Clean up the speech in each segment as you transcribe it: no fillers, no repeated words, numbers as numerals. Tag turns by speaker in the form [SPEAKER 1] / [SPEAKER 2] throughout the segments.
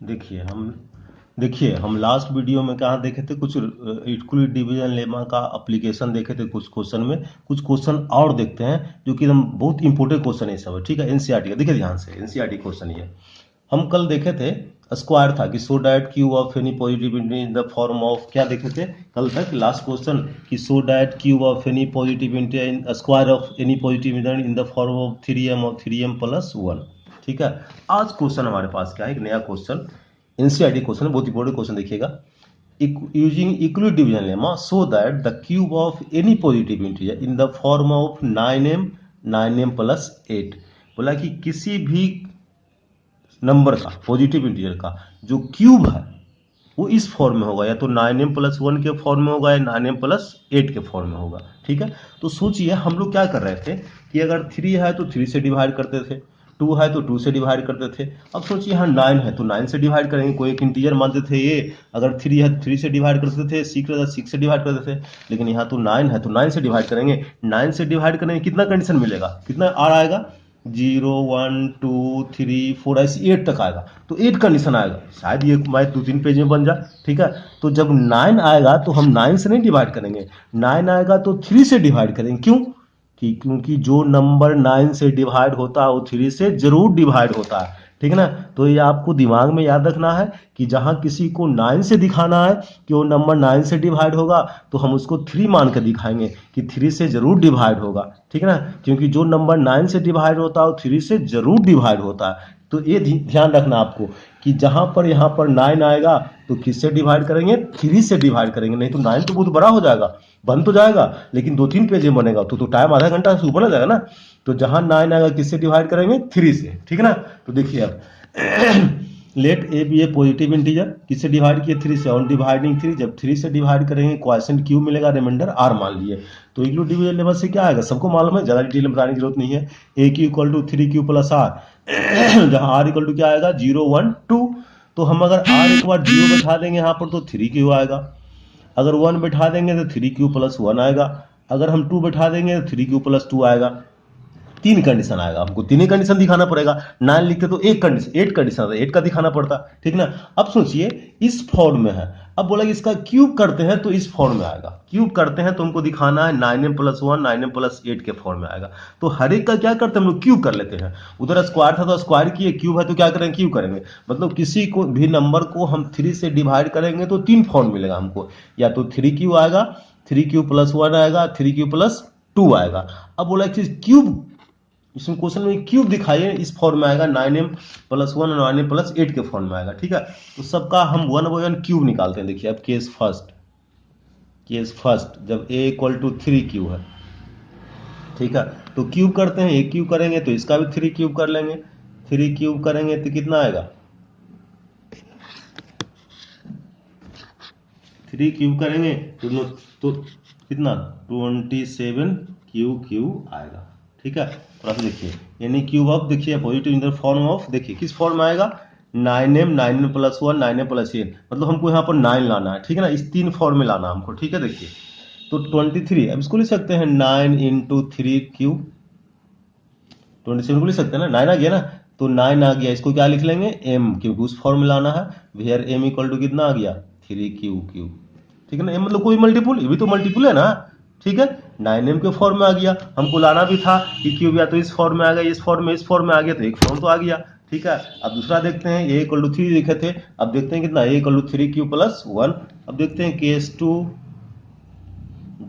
[SPEAKER 1] देखिए हम last video में कहाँ देखे थे, कुछ यूक्लिड डिवीजन लेमा का एप्लीकेशन देखे थे कुछ क्वेश्चन में। कुछ क्वेश्चन और देखते हैं जो कि एकदम बहुत इंपॉर्टेंट क्वेश्चन है सब, ठीक है। एनसीईआरटी का देखिए ध्यान से, एनसीईआरटी क्वेश्चन ये हम कल देखे थे। स्क्वायर था कि so that Q of any positive in the form of, क्या देखे थे कल तक लास्ट क्वेश्चन, कि so that Q of any positive in square of any positive in the form of 3m और 3m प्लस 1, ठीक है। आज क्वेश्चन हमारे पास क्या है, एक नया क्वेश्चन, एनसीईआरटी क्वेश्चन, बहुत इंपॉर्टेंट क्वेश्चन देखिएगा। Using Euclid division lemma so that the cube of any positive integer in the form of 9m plus 8, बोला कि किसी भी नंबर का, पॉजिटिव इंटीजर का जो क्यूब है वो इस फॉर्म में होगा, या तो 9m प्लस 1 के फॉर्म में होगा या 9m प्लस 8 के फॉर्म में होगा, ठीक है। तो सोचिए हम लोग क्या कर रहे थे कि अगर 3 है तो 3 से डिवाइड करते थे, 2 है तो 2 से डिवाइड करते थे। अब सोचिए यहाँ 9 है तो 9 से डिवाइड करेंगे, कोई एक इंटीजर मानते थे ये। अगर 3 है तो 3 से डिवाइड करते थे, 6 है तो 6 से डिवाइड करते थे। लेकिन यहाँ तो 9 है तो 9 से डिवाइड करेंगे। 9 से डिवाइड करेंगे कितना कंडीशन मिलेगा, कितना आर आएगा, 0 1 2 3 4 ऐसे 8 तक आएगा। तो 8 कंडीशन आएगा, शायद ये मैथ 2-3 पेज में बन जाए, ठीक है। तो जब 9 आएगा तो हम 9 से नहीं डिवाइड करेंगे, 9 आएगा तो 3 से डिवाइड करेंगे। क्यों? क्योंकि जो नंबर 9 से डिवाइड होता है वो 3 से जरूर डिवाइड होता है, ठीक है ना। तो ये आपको दिमाग में याद रखना है कि जहां किसी को 9 से दिखाना है कि वो नंबर 9 से डिवाइड होगा तो हम उसको 3 मान कर दिखाएंगे कि 3 से जरूर डिवाइड होगा, ठीक है ना। क्योंकि जो नंबर 9 से डिवाइड होता है वो 3 से जरूर डिवाइड होता है। तो ये ध्यान रखना आपको कि जहां पर यहाँ पर 9 आएगा तो किससे डिवाइड करेंगे, 3 से डिवाइड करेंगे। नहीं तो 9 तो बहुत बड़ा हो जाएगा, बन तो जाएगा लेकिन 2-3 पेज में बनेगा, तो टाइम आधा घंटा से ऊपर हो जाएगा ना। तो जहां 9 आएगा किससे डिवाइड करेंगे, 3 से, ठीक है ना। तो देखिए अब let a b a positive integer, किससे डिवाइड किए, 3 से, ऑन डिवाइडिंग 3, जब 3 से डिवाइड करेंगे क्वॉशेंट क्यू मिलेगा, रिमाइंडर आर मान लिए। तो यूक्लिड डिवीजन लेवल से क्या आएगा सबको मालूम है, ज़्यादा डिटेल में बताने की जरूरत नहीं है। A q equal to 3q plus r, जहां आर इक्वल टू क्या आएगा 0 1 2। तो हम अगर आर एक बार 0 बैठा देंगे यहाँ पर तो 3q आएगा, अगर 1 बैठा देंगे तो 3q प्लस 1 आएगा, अगर हम 2 बैठा देंगे तो 3q प्लस 2 आएगा। 3 कंडीशन आएगा, हमको 3 ही कंडीशन दिखाना पड़ेगा। 9 लिखते तो 1 कंडीशन, 8 कंडीशन आता, 8 का दिखाना पड़ता, ठीक ना। अब सोचिए इस फॉर्म में है, अब बोला कि इसका क्यूब करते हैं तो इस फॉर्म में आएगा, क्यूब करते हैं तो हमको दिखाना है 9m प्लस 1 9m प्लस 8 के फॉर्म में आएगा। तो हर एक का क्या करते हैं हम लोग, क्यूब कर लेते हैं। उधर स्क्वायर था तो स्क्वायर किए, क्यूब है तो क्या करेंगे, क्यूब करेंगे। मतलब किसी को भी नंबर को हम 3 से डिवाइड करेंगे तो 3 फॉर्म मिलेगा हमको, या तो 3q आएगा, 3q प्लस 1 आएगा, 3q प्लस 2 आएगा। अब बोला कि क्यूब, इसमें क्वेश्चन में क्यूब दिखाइए, इस फॉर्म में आएगा 9m प्लस 1 और 9m प्लस 8 के फॉर्म में आएगा, ठीक है। तो सबका हम 1 बाई 1 क्यूब निकालते हैं। देखिए अब केस फर्स्ट जब a इक्वल टू 3q है, ठीक है, तो क्यूब करते हैं, a क्यूब करेंगे तो इसका भी 3 क्यूब कर लेंगे, 3 क्यूब करेंगे तो कितना आएगा, 3 क्यूब करेंगे तो कितना 27 क्यू आएगा, ठीक है। थोड़ा सा देखिए, यानी क्यूब ऑफ, देखिए positive in the form of, देखिए किस फॉर्म में आएगा 9m प्लस 1 9m प्लस 8, मतलब हमको यहाँ पर 9 लाना है, ठीक है ना, इस 3 फॉर्म में लाना हमको, ठीक है। देखिए तो 23, अब इसको लिख सकते हैं 9 इंटू 3 क्यूब, 27 को लिख सकते हैं ना, 9 आ गया ना, तो 9 आ गया, इसको क्या लिख लेंगे m, क्योंकि उस फॉर्म में लाना है। वेयर m इक्वल टू कितना आ गया 3q क्यूब, ठीक है ना। m मतलब कोई मल्टीपुल, ये भी तो मल्टीपुल है ना, ठीक है। 9m के फॉर्म में आ गया, हमको लाना भी था कि क्यूब या तो इस फॉर्म में आ गया, इस फॉर्म में आ गया, तो एक फॉर्म तो आ गया, ठीक है। अब दूसरा देखते हैं, a इक्वल टू 3 लिखे थे, अब देखते हैं कितना, a equal to 3q plus 1। अब देखते हैं केस 2,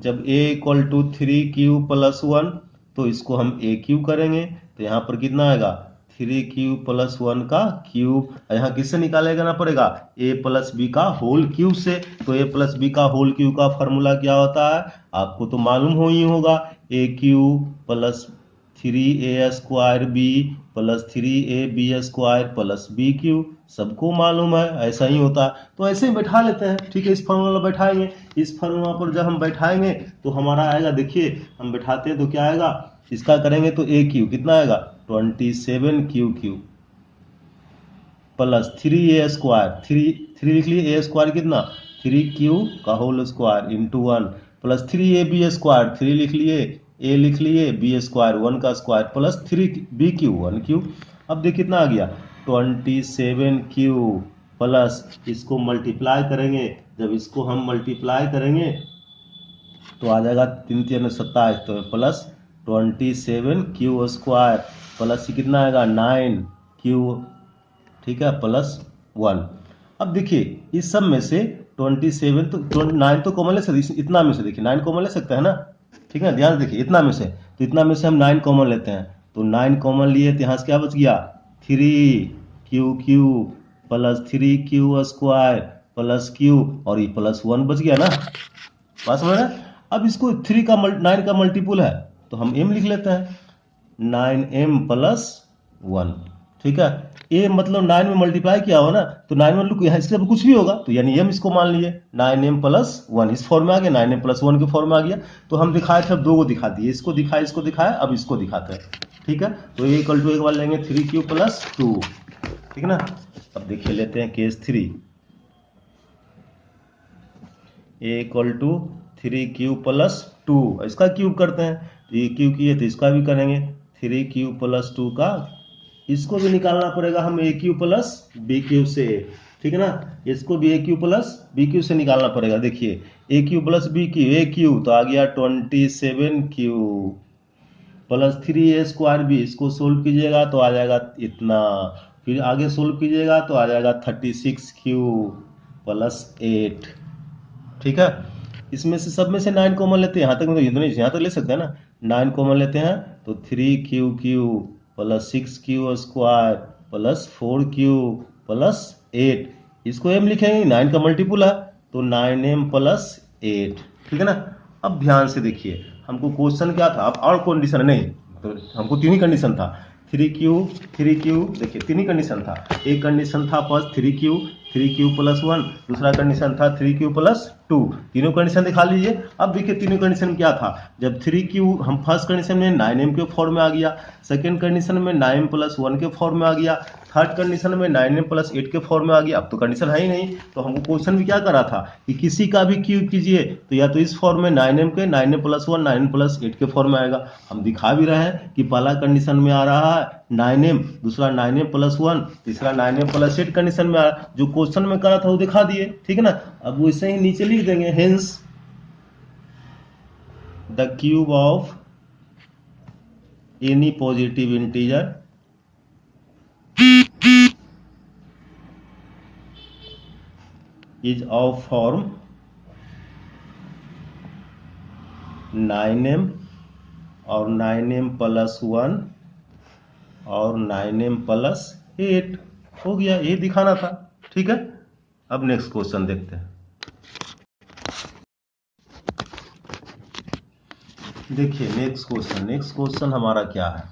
[SPEAKER 1] जब a equal to 3q plus 1 तो इसको हम a क्यूब करेंगे, तो यहाँ पर कितना आएगा 3q प्लस 1 का क्यूब, यहाँ किससे निकालेगा ना पड़ेगा, a प्लस बी का होल क्यूब से। तो a प्लस बी का होल क्यूब का फॉर्मूला क्या होता है, आपको तो मालूम हो ही होगा, a cube plus 3a square b plus 3ab square plus b cube, सबको मालूम है ऐसा ही होता है। तो ऐसे ही बैठा लेते हैं, ठीक है। इस फॉर्मूला बैठाएंगे, इस फॉर्मूला पर जब हम बैठाएंगे तो हमारा आएगा, देखिए हम बैठाते हैं तो क्या आएगा, इसका करेंगे तो a क्यूब कितना आएगा 27q cube plus 3a square, 3 लिख लिए, a स्क्वायर कितना 3q का whole square into 1 plus 3ab square, 3 लिख लिए, a लिख लिए, b स्क्वायर 1 का square plus 3b Q 1 Q. अब देखिए कितना आ गया 27q प्लस इसको मल्टीप्लाई करेंगे, जब इसको हम मल्टीप्लाई करेंगे तो आ जाएगा 3×3 = 27, तो प्लस 27 क्यू² प्लस कितना आएगा 9 क्यू, ठीक है, +1। अब देखिए इस सब में से 27 तो 9 तो कॉमन ले सकते, इतना में से देखिए 9 कॉमन ले सकते हैं ना, ठीक है, ध्यान से देखिए इतना में से, तो इतना में से हम 9 कॉमन लेते हैं, तो 9 कॉमन लिए तो यहाँ से क्या बच गया 3 क्यू प्लस 3 क्यू² प्लस क्यू, और ये +1 बच गया ना, बात समझ रहे हैं। अब इसको 9 का मल्टीपुल है तो हम m लिख लेते हैं, 9m+1, ठीक है। a मतलब 9 में मल्टीप्लाई किया हो ना, तो 9 में लुक यहाँ इसके कुछ भी होगा तो यानी m इसको मान लीजिए 9m+1 इस फॉर्म में आ गया, 9m+1 के फॉर्म में आ गया। तो हम दिखाए थे, अब दो को दिखा दिए, इसको दिखाए, अब इसको दिखाते हैं, ठीक है। तो a = एक बार लेंगे 3q+2, ठीक है ना। अब देखिए लेते हैं केस 3, a = 3q+2, इसका क्यूब करते हैं, तो ये क्यूब किए तो इसका भी करेंगे 3q+2 का, इसको भी निकालना पड़ेगा हम AQ + BQ से, ठीक है ना, इसको भी AQ + BQ से निकालना पड़ेगा। देखिए AQ + BQ, AQ तो आ गया 27q प्लस 3a² इसको सोल्व कीजिएगा तो आ जाएगा इतना, फिर आगे सोल्व कीजिएगा तो आ जाएगा 36q + 8, ठीक है। इसमें से सब में से 9 कॉमन लेते हैं, यहाँ तक मतलब यहाँ तक ले सकते हैं ना, 9 कॉमन लेते हैं तो 3q³ plus 6q² plus 4q plus 8, इसको m लिखेंगे, 9 का मल्टीपुल है तो 9m+8, ठीक है ना। अब ध्यान से देखिए हमको क्वेश्चन क्या था, अब और कंडीशन नहीं, तो हमको तीन ही कंडीशन था, 3q देखिए तीन ही कंडीशन था, एक कंडीशन था फर्स्ट 3q+1, दूसरा कंडीशन था 3q+2, तीनों कंडीशन दिखा लीजिए। अब देखिए तीनों कंडीशन क्या था, जब 3q हम फर्स्ट कंडीशन में 9m के फॉर्म में आ गया, सेकंड कंडीशन में 9m+1 के फॉर्म में आ गया, थर्ड कंडीशन में 9m+8 के फॉर्म में आ गया। अब तो कंडीशन है ही नहीं, तो हमको क्वेश्चन भी क्या करा था कि किसी का भी क्यूब कीजिए तो या तो इस फॉर्म में 9m के 9m+1 9m+8 के फॉर्म में आएगा। हम दिखा भी रहे हैं कि पहला कंडीशन में आ रहा है 9m, दूसरा 9m+1, तीसरा 9m+8 कंडीशन में आ रहा, जो क्वेश्चन में करा था वो दिखा दिए, ठीक है ना। अब वैसे ही नीचे लिख देंगे, hence the cube of any positive integer is of form 9m और 9m+1 और 9m+8 हो गया, ये दिखाना था, ठीक है। अब नेक्स्ट क्वेश्चन देखते हैं। देखिए नेक्स्ट क्वेश्चन हमारा क्या है,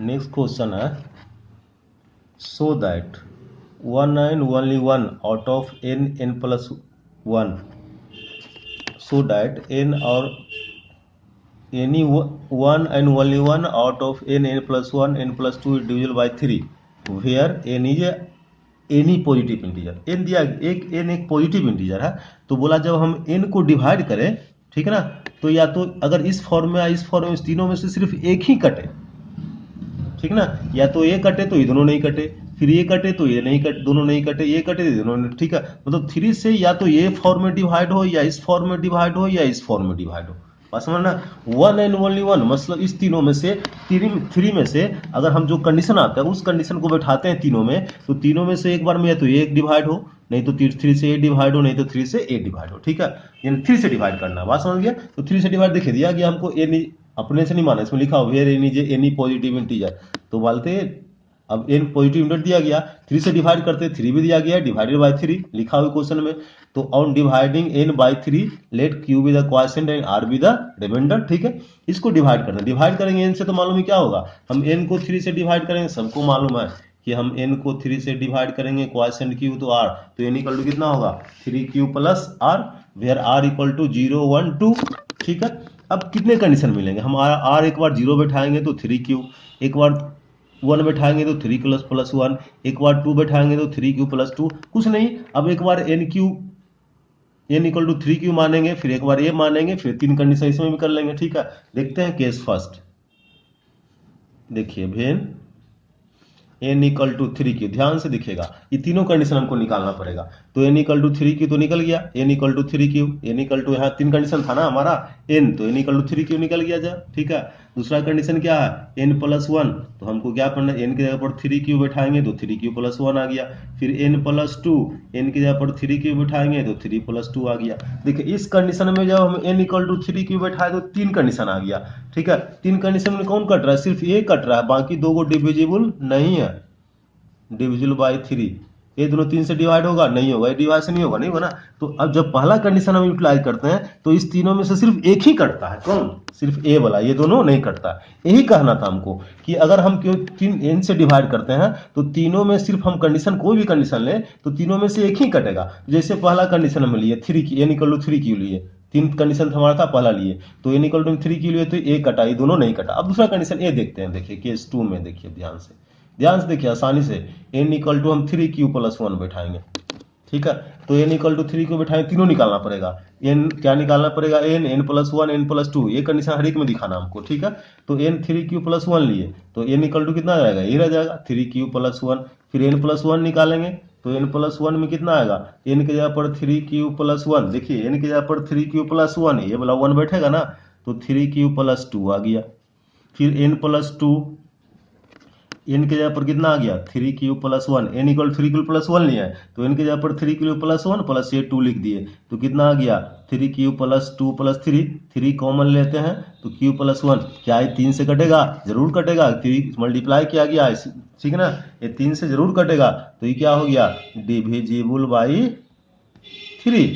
[SPEAKER 1] नेक्स्ट क्वेश्चन है so that 1 and only 1 out of n+1, so that n or any 1 and only 1 out of n+1 n+2 is divisible by 3 where n is any positive integer. n दिया एक positive integer है, तो बोला जब हम n को divide करें, ठीक है ना, तो या तो अगर इस फॉर्म में इस फॉर्म में इस तीनों में से सिर्फ एक ही कटे, ठीक ना, या तो ये कटे तो ये दोनों नहीं कटे, फिर ये कटे तो ये नहीं कटे, दोनों नहीं कटे, ये कटे तो दोनों, ठीक है। मतलब 3 से या तो ये फॉर्म में डिवाइड हो या इस फॉर्म में डिवाइड हो या इस फॉर्म में डिवाइड हो, बात समझना। 1 and only 1 मतलब इस तीनों में से 3 में से अगर हम जो कंडीशन आता है उस कंडीशन को बैठाते हैं तीनों में, तो तीनों में से एक बार में या तो ये डिवाइड हो, नहीं तो 3 से ए डिवाइड हो, नहीं तो 3 से ए डिवाइड हो, ठीक है। यानी 3 से डिवाइड करना, बात समझ गया। तो 3 से डिवाइड देखिए दिया गया हमको, एनी अपने से नहीं माना, इसमें लिखा हो where any j any positive integer, तो बोलते अब n पॉजिटिव इंटीजर दिया गया, 3 से डिवाइड करते 3 भी दिया गया, डिवाइडेड बाय 3 लिखा हुआ क्वेश्चन में, तो on dividing n by 3 let q be the quotient and r be the remainder, ठीक है। इसको डिवाइड करते हैं, डिवाइड करेंगे n से तो मालूम है क्या होगा, हम n को 3 से डिवाइड करेंगे, सबको मालूम है कि हम n को 3 से डिवाइड करेंगे, क्वोशिएंट q तो r, तो n इक्वल टू कितना होगा 3q + r where r equal to 0 1 2, ठीक है। अब कितने कंडीशन मिलेंगे, हम r एक बार 0 बैठाएंगे तो 3q, एक बार 1 बैठाएंगे तो 3q + 1, एक बार 2 बैठाएंगे तो 3q + 2, कुछ नहीं। अब एक बार n इक्वल टू 3q मानेंगे, फिर एक बार ये मानेंगे, फिर 3 कंडीशन इसमें भी कर लेंगे, ठीक है। देखते हैं केस फर्स्ट, देखिए when n equal to 3q, ध्यान से दिखेगा ये तीनों कंडीशन हमको निकालना पड़ेगा। तो एन इक्वल टू 3q तो निकल गया, n equal to 3q, n equal to यहाँ तीन कंडीशन था ना हमारा, एन तो एन इक्वल टू 3q निकल गया जा, ठीक है। दूसरा कंडीशन क्या है, एन प्लस वन, तो हमको क्या करना है, एन की जगह पर 3q बैठाएंगे तो 3q प्लस वन आ गया। फिर एन प्लस टू, एन की जगह पर 3q बैठाएंगे तो 3 प्लस टू आ गया। देखिए इस कंडीशन में जब हम एन इक्वल टू 3q बैठाए तो तीन कंडीशन आ गया, ठीक है। तीन कंडीशन में कौन कट रहा है, सिर्फ ये कट रहा है, बाकी दो को डिविजिबल नहीं है, डिविजिबल बाई 3। ये दोनों 3 से डिवाइड होगा, नहीं होगा, ये डिवाइड से नहीं होगा, नहीं होगा ना। तो अब जब पहला कंडीशन हम यूटिलाइज करते हैं तो इस तीनों में से सिर्फ एक ही कटता है, कौन, सिर्फ ए वाला, ये दोनों नहीं कटता। यही कहना था हमको कि अगर हम क्यों तीन एन से डिवाइड करते हैं तो तीनों में सिर्फ हम कंडीशन कोई भी कंडीशन लें तो तीनों में से एक ही कटेगा। जैसे पहला कंडीशन हम लिए 3 की, एन इक्वल टू 3q लिए, तीन कंडीशन हमारा था पहला लिए, तो एन इक्वल टू 3q लिए तो ए कटा, ये दोनों नहीं कटा। अब दूसरा कंडीशन ए देखते हैं, देखिए केस 2 में देखिए ध्यान से देखिए आसानी से, एन इक्वल टू हम 3q प्लस वन बैठाएंगे, ठीक है। तो एन इक्वल टू 3q बैठाएंगे, तीनों निकालना पड़ेगा, एन क्या निकालना पड़ेगा, n plus one, n plus two, ये कंडीशन हर एक में दिखाना हमको, ठीक है। तो एन 3q प्लस वन लिए तो एन इक्वल टू कितना आ जाएगा, ये रह जाएगा 3q प्लस वन। फिर एन प्लस वन निकालेंगे तो एन प्लस वन में कितना आएगा, एन की जगह पर 3q प्लस वन, देखिए एन की जगह पर 3q प्लस वन, ये वाला वन बैठेगा ना, तो 3q प्लस टू आ गया। फिर एन प्लस टू, एन के जगह पर कितना आ गया 3q plus one, n equal 3q plus one लिया है तो एन के जगह पर 3q प्लस वन प्लस ये 2 लिख दिए, तो कितना आ गया 3q plus two plus three, 3 common लेते हैं तो q प्लस वन, क्या ये 3 से कटेगा, जरूर कटेगा, 3 मल्टीप्लाई किया गया, ठीक है ना, ये 3 से जरूर कटेगा, तो ये क्या हो गया डिविजिबल बाई 3।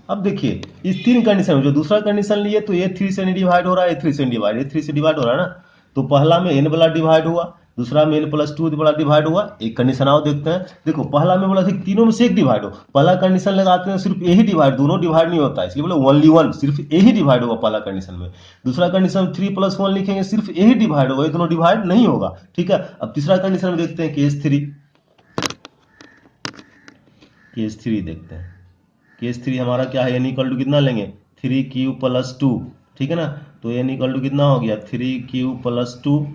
[SPEAKER 1] अब देखिए इस तीन कंडीशन में जो दूसरा कंडीशन लिए तो ये 3 से नहीं डिवाइड हो रहा है, ये 3 से डिवाइड, ये 3 से डिवाइड हो रहा है ना, तो पहला में एन वाला डिवाइड हुआ, दूसरा में एन प्लस टू वाला डिवाइड हुआ। एक कंडीशन आओ देखते हैं, देखो पहला में बोला तीनों में से एक डिवाइड हो, पहला कंडीशन लगाते हैं सिर्फ यही डिवाइड, दोनों डिवाइड नहीं होता है, इसलिए बोले ओनली वन, सिर्फ यही डिवाइड होगा पहला कंडीशन में। दूसरा कंडीशन 3 प्लस वन लिखेंगे, सिर्फ यही डिवाइड होगा, ये दोनों डिवाइड नहीं होगा, ठीक है। अब तीसरा कंडीशन में देखते हैं केस 3, केस 3 देखते हैं, केस 3 हमारा क्या है, एन इक्वल टू कितना लेंगे 3q प्लस टू, ठीक है ना, तो एन इक्वल टू कितना हो गया 3q plus two,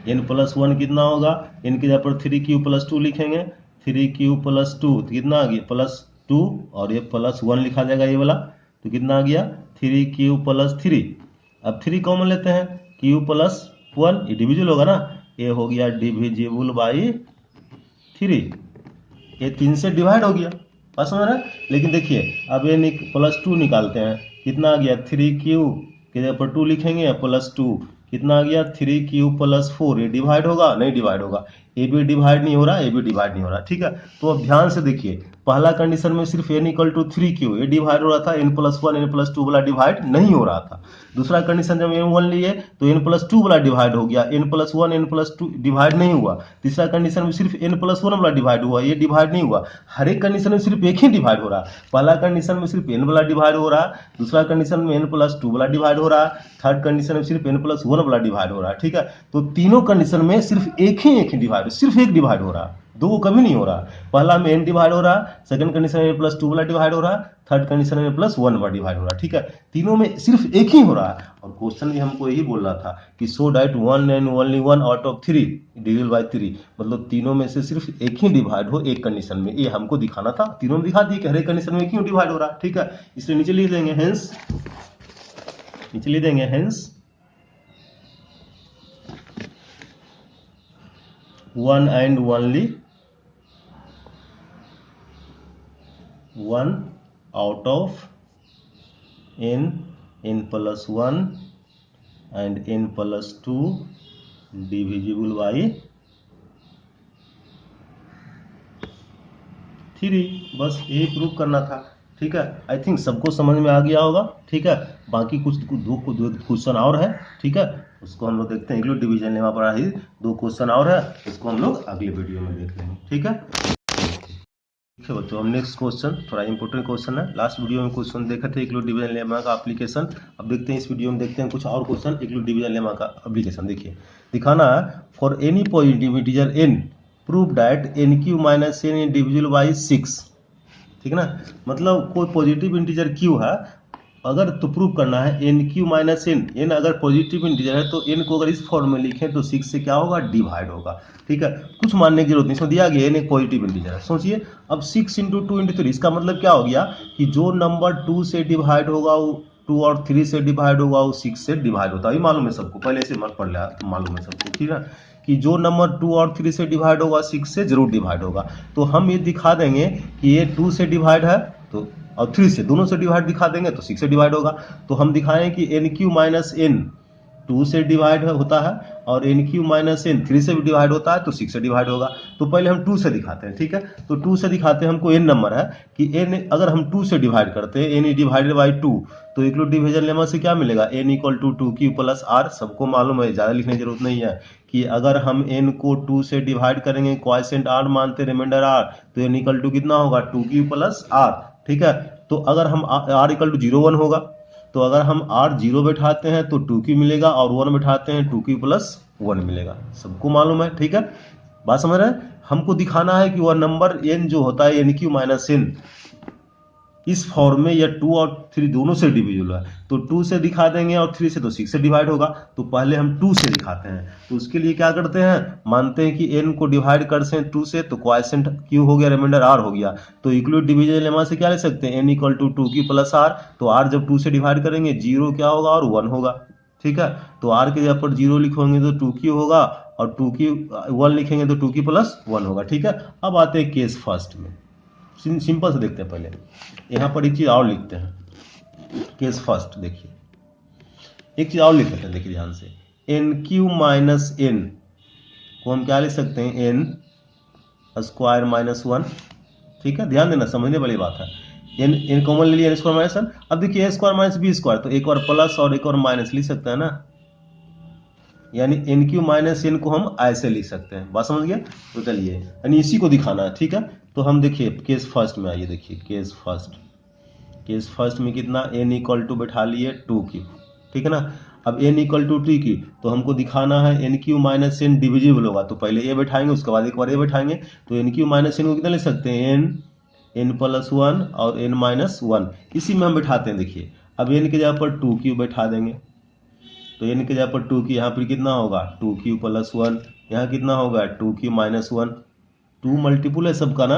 [SPEAKER 1] n plus one कितना होगा, एन की जगह पर 3q प्लस टू लिखेंगे, 3q प्लस टू तो कितना आ गया प्लस टू, और ये प्लस वन लिखा जाएगा ये वाला, तो कितना आ गया 3q प्लस थ्री। अब 3 कॉमन लेते हैं, q प्लस वन, ये डिविजिबल होगा ना, ये हो गया डिविजिबल बाई 3, ये 3 से डिवाइड हो गया, बात समझ रहे हैं। लेकिन देखिए अब ये प्लस टू निकालते हैं, कितना आ गया 3q के जगह पर 2 लिखेंगे प्लस टू, कितना आ गया 3q प्लस फोर, ये डिवाइड होगा, नहीं डिवाइड होगा, ए भी डिवाइड नहीं हो रहा, ए भी डिवाइड नहीं हो रहा, ठीक है। तो अब ध्यान से देखिए पहला कंडीशन में सिर्फ एन इक्वल टू 3q, ये डिवाइड हो रहा था, n plus one, n plus two वाला डिवाइड नहीं हो रहा था। दूसरा कंडीशन जब एन वन लिए तो एन प्लस टू वाला डिवाइड हो गया, n plus one, n plus two divide नहीं हुआ। तीसरा कंडीशन में सिर्फ एन प्लस वन वाला डिवाइड हुआ, ये डिवाइड नहीं हुआ। हर एक कंडीशन में सिर्फ एक ही डिवाइड हो रहा, पहला कंडीशन में सिर्फ एन वाला डिवाइड हो रहा, दूसरा कंडीशन में एन प्लस टू वाला डिवाइड हो रहा, थर्ड कंडीशन में सिर्फ एन प्लस वन वाला डिवाइड हो रहा, ठीक है। तो तीनों कंडीशन में सिर्फ एक ही डिवाइड, सिर्फ एक डिवाइड हो रहा, दो कभी नहीं हो रहा। पहला में एन डिवाइड हो रहा, सेकंड कंडीशन में प्लस टू वाला डिवाइड हो रहा, थर्ड कंडीशन में प्लस वन वाला डिवाइड हो रहा, ठीक है। तीनों में सिर्फ एक ही हो रहा है, और क्वेश्चन भी हमको यही बोल रहा था कि so that one and only one out of 3 divide by 3, मतलब तीनों में से सिर्फ एक ही डिवाइड हो एक कंडीशन में, ये हमको दिखाना था। तीनों में दिखा दिए कि हर एक कंडीशन में क्यों डिवाइड हो रहा, ठीक है। इसलिए नीचे लिख देंगे हेंस, नीचे लिख देंगे hence one and only one out of n, n plus one and n plus two divisible by 3, बस यही प्रूव करना था, ठीक है। आई थिंक सबको समझ में आ गया होगा, ठीक है। बाकी कुछ दो क्वेश्चन और है, ठीक है, उसको हम लोग देखते हैं। इंक्लूड डिवीजन लेमा पर ही 2 क्वेश्चन और है, उसको हम लोग अगले वीडियो में देख लेंगे, ठीक है। ठीक है बच्चों, हम नेक्स्ट क्वेश्चन थोड़ा इंपॉर्टेंट क्वेश्चन है। लास्ट वीडियो में क्वेश्चन देखे थे इंक्लूड डिवीजन लेमा का एप्लीकेशन, अब देखते हैं इस वीडियो में देखते हैं कुछ और क्वेश्चन इंक्लूड डिवीजन लेमा का एप्लीकेशन। देखिए दिखाना है, for any positive integer n prove that nq minus n divisible by 6, ठीक है ना। मतलब कोई पॉजिटिव इंटीजर q है, अगर तो प्रूव करना है n q minus n, n अगर पॉजिटिव इंटीजर है तो एन को अगर इस फॉर्म में लिखें तो 6 से क्या होगा, डिवाइड होगा। ठीक है, कुछ मानने की जरूरत नहीं, इसमें दिया गया एन एक पॉजिटिव इंटीजर है। सोचिए अब 6 इंटू 2 इंटू 3, इसका मतलब क्या हो गया कि जो नंबर 2 से डिवाइड होगा वो 2 और 3 से डिवाइड होगा वो 6 से डिवाइड होता है। ये मालूम है सबको, पहले से मत पढ़ लिया तो मालूम है सबको। ठीक है कि जो नंबर 2 और 3 से डिवाइड होगा 6 से जरूर डिवाइड होगा। तो हम ये दिखा देंगे कि ये 2 से डिवाइड है तो, और 3 से, दोनों से डिवाइड दिखा देंगे तो 6 से डिवाइड होगा। तो हम दिखाएं कि एन क्यू माइनस एन 2 से डिवाइड होता है और एन क्यू माइनस एन 3 से भी डिवाइड होता है तो 6 से डिवाइड होगा। तो पहले हम 2 से दिखाते हैं। ठीक है, तो 2 से दिखाते हैं, हमको एन नंबर है कि एन अगर हम 2 से डिवाइड करते हैं, एन डिवाइडेड बाई 2, तो इक्वल डिवीजन लेमा से क्या मिलेगा, n equal to 2q plus r. सबको मालूम है, ज़्यादा लिखने की जरूरत नहीं है कि अगर हम n को 2 से डिवाइड करेंगे, क्वाइसेंट r मानते रिमाइंडर r, तो n इक्वल टू कितना होगा, 2q प्लस r। ठीक है, तो अगर हम r इक्वल टू 0 1 होगा, तो अगर हम r 0 बैठाते हैं तो 2q मिलेगा और 1 बैठाते हैं 2q प्लस 1 मिलेगा। सबको मालूम है। ठीक है, बात समझ रहे हैं। हमको दिखाना है कि वह नंबर n जो होता है एन क्यू माइनस एन इस फॉर्म में या 2 और 3 दोनों से डिविजिबल है, तो 2 से दिखा देंगे और 3 से तो 6 से डिवाइड होगा। तो पहले हम 2 से दिखाते हैं, तो उसके लिए क्या करते हैं, मानते हैं कि n को डिवाइड करते हैं 2 से, तो क्वाइसेंट q हो गया, रिमाइंडर r हो गया। तो इक्वल डिवीजन लेमा से क्या ले सकते हैं, n equal to 2q plus r। तो r जब 2 से डिवाइड करेंगे 0 क्या होगा और 1 होगा। ठीक है, तो r के जगह पर 0 लिखोगे तो 2q होगा और 2q 1 लिखेंगे तो 2q प्लस 1 होगा। ठीक है, अब आते हैं केस फर्स्ट में, सिंपल से देखते हैं। पहले यहाँ पर एक चीज और लिखते हैं, केस फर्स्ट। देखिए एक चीज और लिख लेते हैं, देखिए ध्यान से, एन क्यू माइनस एन को हम क्या लिख सकते हैं, एन स्क्वायर माइनस 1। ठीक है, ध्यान देना, समझने वाली बात है। एन एन कॉमन ले लिया, एन स्क्वायर माइनस 1। अब देखिए ए स्क्वायर माइनस बी स्क्वायर, तो एक और प्लस और एक और माइनस लिख सकता है ना, यानी एन क्यू माइनस एन को हम ऐसे लिख सकते हैं। बात समझ गए। तो चलिए, यानी इसी को दिखाना है। ठीक है, तो हम देखिए केस फर्स्ट में आइए। देखिए केस फर्स्ट में कितना, एन इक्वल टू बैठा लिए 2q। ठीक है ना, अब एन इक्वल टू 2q, तो हमको दिखाना है n q minus n divisible होगा, तो पहले ए बैठाएंगे, उसके बाद एक बार ए बैठाएंगे। तो एन क्यू माइनस एन को कितना लिख सकते हैं, एन प्लस 1 और एन माइनस 1, इसी में हम बैठाते हैं। देखिए अब एन के जगह पर 2q बैठा देंगे, तो एन के जगह पर 2q, यहाँ पर कितना होगा 2q प्लस 1, यहाँ कितना होगा 2q माइनस 1। 2 मल्टीपुल है सबका ना,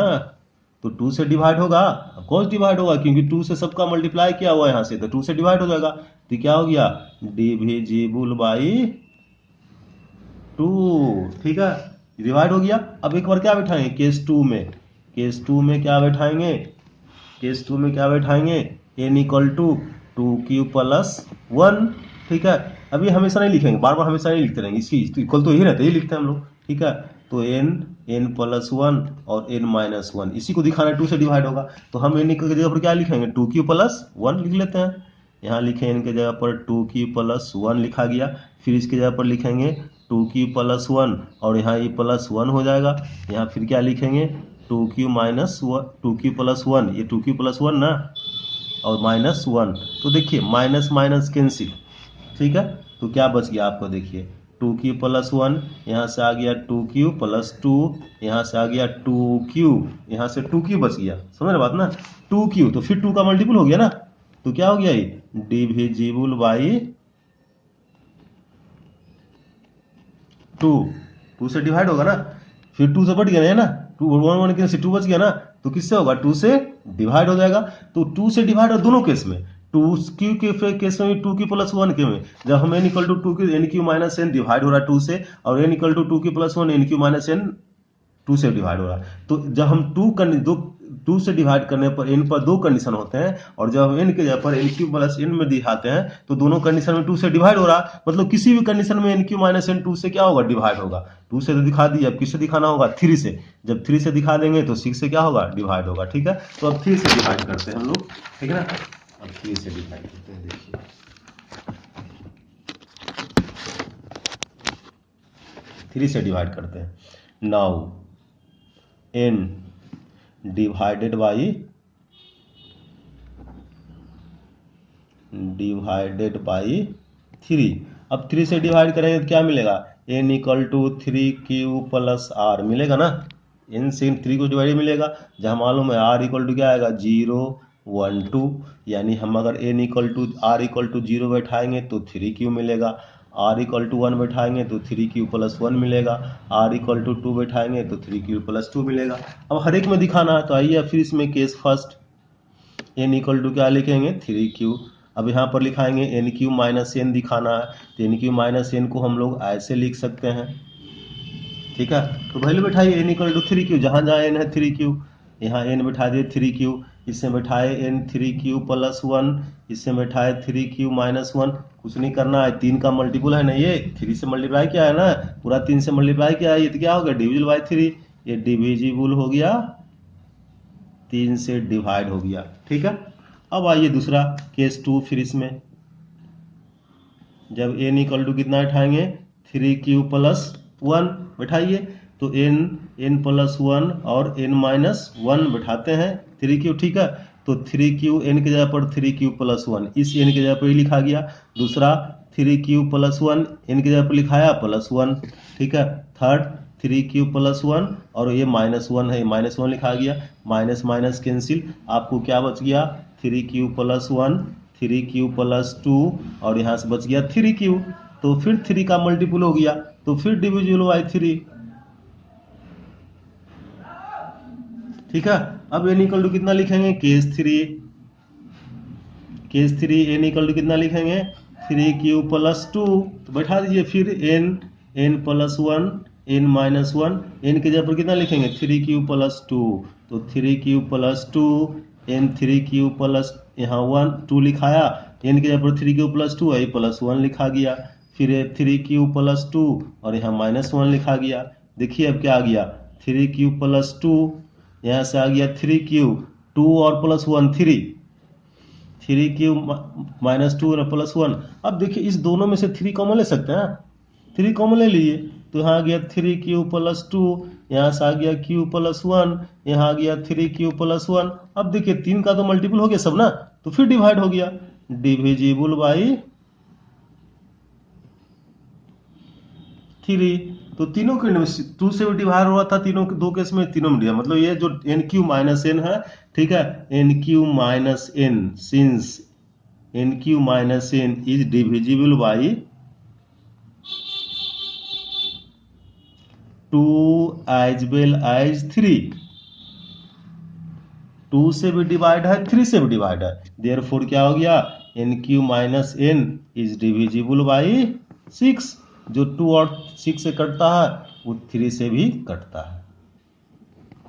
[SPEAKER 1] तो 2 से डिवाइड होगा, ऑफकोर्स डिवाइड होगा, क्योंकि 2 से सबका मल्टीप्लाई किया हुआ है यहाँ से, तो 2 से डिवाइड हो जाएगा। तो क्या हो गया, डिविजिबल बाई 2। ठीक है, डिवाइड हो गया। अब एक बार क्या बैठाएंगे, केस 2 में, क्या बैठाएंगे, केस 2 में क्या बैठाएंगे, n equal to 2q plus 1। ठीक है, अभी हमेशा नहीं लिखेंगे, बार बार हमेशा नहीं लिखते रहेंगे, इसकी इक्वल तो यही रहता है, यही लिखते हैं हम लोग। ठीक है, तो एन प्लस 1 और एन माइनस 1, इसी को दिखाना है, 2 से डिवाइड होगा। तो हम एन की जगह पर क्या लिखेंगे, 2q प्लस 1 लिख लेते हैं। यहाँ लिखे एन की जगह पर 2q प्लस 1 लिखा गया, फिर इसकी जगह पर लिखेंगे 2q प्लस 1 और यहाँ ये प्लस 1 हो जाएगा। यहाँ फिर क्या लिखेंगे, 2q माइनस 1, 2q प्लस 1, ये 2q प्लस 1 ना, और माइनस 1। तो देखिए माइनस माइनस कैंसिल। ठीक है, तो क्या बच गया आपको, देखिए 2q प्लस 1, यहाँ से आ गया 2q प्लस 2, यहाँ से आ गया 2q, यहाँ से 2q बच गया। समझ रहे बात ना, 2q, तो फिर 2 का मल्टीपल हो गया ना, तो क्या हो गया ये, डिविजिबल बाई 2। 2 से डिवाइड होगा ना, फिर 2 से बढ़ गया ना, 2 1 1 से 2 बच गया ना, तो किससे होगा, 2 से डिवाइड हो जाएगा। तो 2 से डिवाइड हो दोनों केस में, 2q के केस में भी 2q प्लस 1 के में, जब हम n equal to 2q n q minus n divide हो रहा है 2 से, और n equal to 2q plus 1 n q minus n 2 से डिवाइड हो रहा है। तो जब हम 2 से डिवाइड करने पर n पर 2 कंडीशन होते हैं, और जब हम n के जगह पर एन क्यू प्लस एन में दिखाते हैं तो दोनों कंडीशन में 2 से डिवाइड हो रहा है, मतलब किसी भी कंडीशन में एन क्यू माइनस एन 2 से क्या होगा, डिवाइड होगा। 2 से तो दिखा दिया, अब किससे दिखाना होगा, 3 से। जब 3 से दिखा देंगे तो 6 से क्या होगा, डिवाइड होगा। ठीक है, तो अब 3 से डिवाइड करते हैं हम लोग। ठीक है ना, अब 3 से डिवाइड करते हैं। देखिए 3 से डिवाइड करते हैं। Now n divided by 3। अब 3 से डिवाइड करेंगे तो क्या मिलेगा, n equal to 3q plus r मिलेगा ना, n से 3 को डिवाइड मिलेगा, जहां मालूम है r इक्वल टू क्या आएगा, 0 1 2, यानी हम अगर n equal to r equal to 0 बैठाएंगे तो 3q मिलेगा, r इक्वल टू 1 बैठाएंगे तो 3q प्लस 1 मिलेगा, r इक्वल टू 2 बैठाएंगे तो 3q प्लस 2 मिलेगा। अब हर एक में दिखाना है, तो आइए फिर इसमें case first, n equal to क्या लिखेंगे 3q। अब यहाँ पर लिखाएंगे एन क्यू माइनस एन दिखाना है, तो एन क्यू माइनस एन को हम लोग ऐसे लिख सकते हैं, ठीक है। तो वैल्यू बैठाइए एन इक्वल टू 3q, जहाँ जहाँ एन है 3q, यहाँ एन बैठा दिए 3q, इससे बैठाए एन 3q प्लस 1, इससे बैठाए 3q माइनस 1। कुछ नहीं करना है, 3 का मल्टीपल है ना, ये 3 से मल्टीप्लाई किया है ना, पूरा 3 से मल्टीप्लाई किया है, ये तो क्या हो गया डिविजिबल बाई 3, ये डिविजिबल हो गया, 3 से डिवाइड हो गया, ठीक है। अब आइए दूसरा केस 2, फिर इसमें जब n इक्वल टू कितना बैठाएंगे 3q प्लस 1 बैठाइए, तो n प्लस 1 और n माइनस 1 बैठाते हैं 3q, ठीक है। तो 3q n की जगह पर 3q प्लस 1, इस n की जगह पर ही लिखा गया। दूसरा 3q प्लस 1 n की जगह पर लिखाया प्लस 1, ठीक है। थर्ड 3q प्लस 1 और ये माइनस 1 है, माइनस 1 लिखा गया, माइनस माइनस कैंसिल, आपको क्या बच गया 3q प्लस 1, 3q प्लस 2 और यहाँ से बच गया 3q। तो फिर 3 का मल्टीपल हो गया, तो फिर डिविजिबल बाई 3, ठीक है। अब n इक्वल टू कितना लिखेंगे case 3, case 3 n equal to कितना लिखेंगे 3q प्लस 2, तो बैठा दीजिए फिर n plus 1, n minus 1, n के जगह पर कितना लिखेंगे 3q प्लस 2, तो 3q plus 2, n 3q plus यहाँ 1 2 लिखाया, n की जगह पर 3q प्लस 2 है प्लस 1 लिखा गया, फिर 3q प्लस 2 और यहाँ माइनस 1 लिखा गया। देखिए अब क्या आ गया 3q प्लस 2, यहाँ से आ गया 3q, 2 और प्लस 1 3q माइनस 2 और प्लस 1। अब देखिए इस दोनों में से 3 कॉमन ले सकते हैं, 3 कॉमन ले लीजिए, तो यहाँ आ गया 3q प्लस 2, यहाँ से आ गया q प्लस 1, यहाँ आ गया 3q प्लस 1। अब देखिए 3 का तो मल्टीपल हो गया सब ना, तो फिर डिवाइड हो गया, डिविजिबल बाई 3। तो तीनों के 2 से भी डिवाइड हुआ था, तीनों के दो केस में, तीनों में डिवाइड, मतलब ये जो एन क्यू माइनस एन है, ठीक है, n q minus n, since n q minus n is divisible by 2 as well as 3, 2 से भी डिवाइड है 3 से भी डिवाइड है, देयरफॉर क्या हो गया n q minus n is divisible by 6। जो 2 और 6 से कटता है वो 3 से भी कटता है,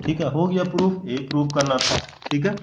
[SPEAKER 1] ठीक है। हो गया प्रूफ, ये प्रूफ करना था, ठीक है।